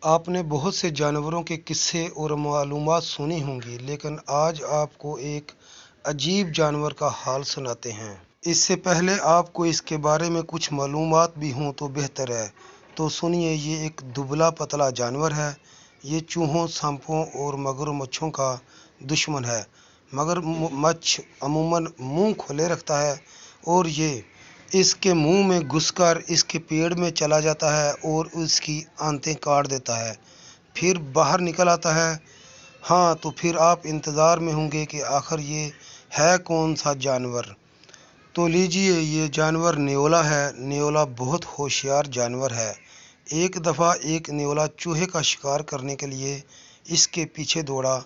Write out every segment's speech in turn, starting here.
آپ نے بہت سے جانوروں کے قصے اور معلومات سنی ہوں گی، لیکن آج آپ کو ایک عجیب جانور کا حال سناتے ہیں۔ اس سے پہلے آپ کو اس کے بارے میں کچھ معلومات بھی ہوں تو بہتر ہے۔ تو سنیے، یہ ایک دبلا پتلا جانور ہے۔ یہ چوہوں، سانپوں اور مگرمچھوں کا دشمن ہے۔ مگرمچھ عموماً منہ کھولے رکھتا ہے اور یہ اس کے منہ میں گھس کر اس کے پیٹ میں چلا جاتا ہے اور اس کی آنتیں کاٹ دیتا ہے، پھر باہر نکل آتا ہے۔ ہاں، تو پھر آپ انتظار میں ہوں گے کہ آخر یہ ہے کون سا جانور؟ تو لیجیے، یہ جانور نیولا ہے۔ نیولا بہت ہوشیار جانور ہے۔ ایک دفعہ ایک نیولا چوہے کا شکار کرنے کے لیے اس کے پیچھے دوڑا۔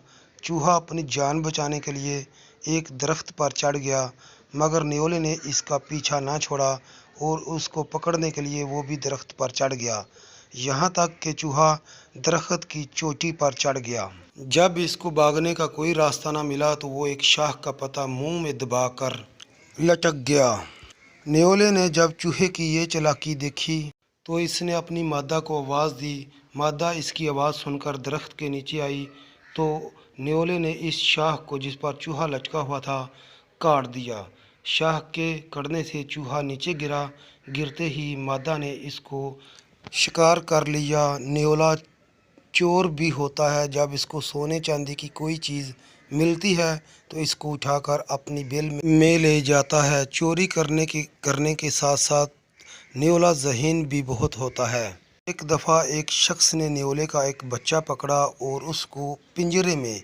چوہا اپنی جان بچانے کے لیے ایک درخت پر چڑھ گیا، مگر نیولے نے اس کا پیچھا نہ چھوڑا اور اس کو پکڑنے کے لیے وہ بھی درخت پر چڑھ گیا، یہاں تک کہ چوہا درخت کی چوٹی پر چڑھ گیا۔ جب اس کو بھاگنے کا کوئی راستہ نہ ملا تو وہ ایک شاخ کا پتا منہ میں دبا کر لٹک گیا۔ نیولے نے جب چوہے کی یہ چالاکی دیکھی تو اس نے اپنی مادہ کو آواز دی۔ مادہ اس کی آواز سن کر درخت کے نیچے آئی تو نیولے نے اس شاخ کو جس پر چوہا لٹکا ہوا تھا کاٹ دیا۔ شاخ کے کٹنے سے چوہا نیچے گرا۔ گرتے ہی مادہ نے اس کو شکار کر لیا۔ نیولا چور بھی ہوتا ہے۔ جب اس کو سونے چاندی کی کوئی چیز ملتی ہے تو اس کو اٹھا کر اپنی بل میں لے جاتا ہے۔ چوری کرنے کے ساتھ ساتھ نیولا ذہین بھی بہت ہوتا ہے۔ ایک دفعہ ایک شخص نے نیولے کا ایک بچہ پکڑا اور اس کو پنجرے میں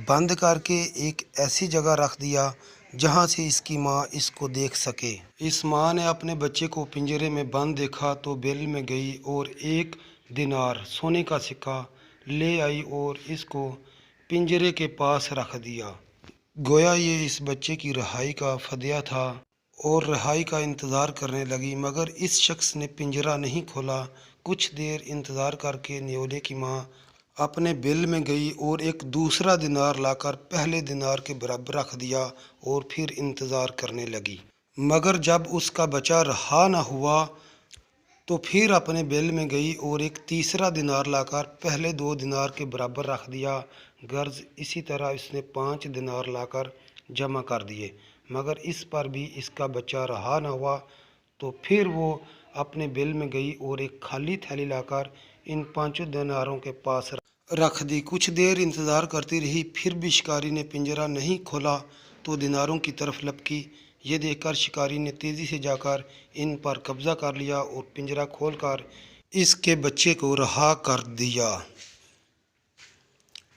بند کر کے ایک ایسی جگہ رکھ دیا جہاں سے اس کی ماں اس کو دیکھ سکے۔ اس ماں نے اپنے بچے کو پنجرے میں بند دیکھا تو بل میں گئی اور 1 دینار سونے کا سکہ لے آئی اور اس کو پنجرے کے پاس رکھ دیا۔ گویا یہ اس بچے کی رہائی کا فدیہ تھا اور رہائی کا انتظار کرنے لگی، مگر اس شخص نے پنجرہ نہیں کھولا۔ کچھ دیر انتظار کر کے نیولے کی ماں اپنے بل میں گئی اور ایک دوسرا دینار لا کر پہلے دینار کے برابر رکھ دیا اور پھر انتظار کرنے لگی، مگر جب اس کا بچہ رہا نہ ہوا تو پھر اپنے بل میں گئی اور ایک تیسرا دینار لا کر پہلے 2 دینار کے برابر رکھ دیا۔ غرض اسی طرح اس نے 5 دینار لا کر جمع کر دیے، مگر اس پر بھی اس کا بچہ رہا نہ ہوا تو پھر وہ اپنے بل میں گئی اور ایک خالی تھیلی لا کر ان 5 دیناروں کے پاس رکھ دی۔ کچھ دیر انتظار کرتی رہی، پھر بھی شکاری نے پنجرہ نہیں کھولا تو دیناروں کی طرف لپکی۔ یہ دیکھ کر شکاری نے تیزی سے جا کر ان پر قبضہ کر لیا اور پنجرہ کھول کر اس کے بچے کو رہا کر دیا۔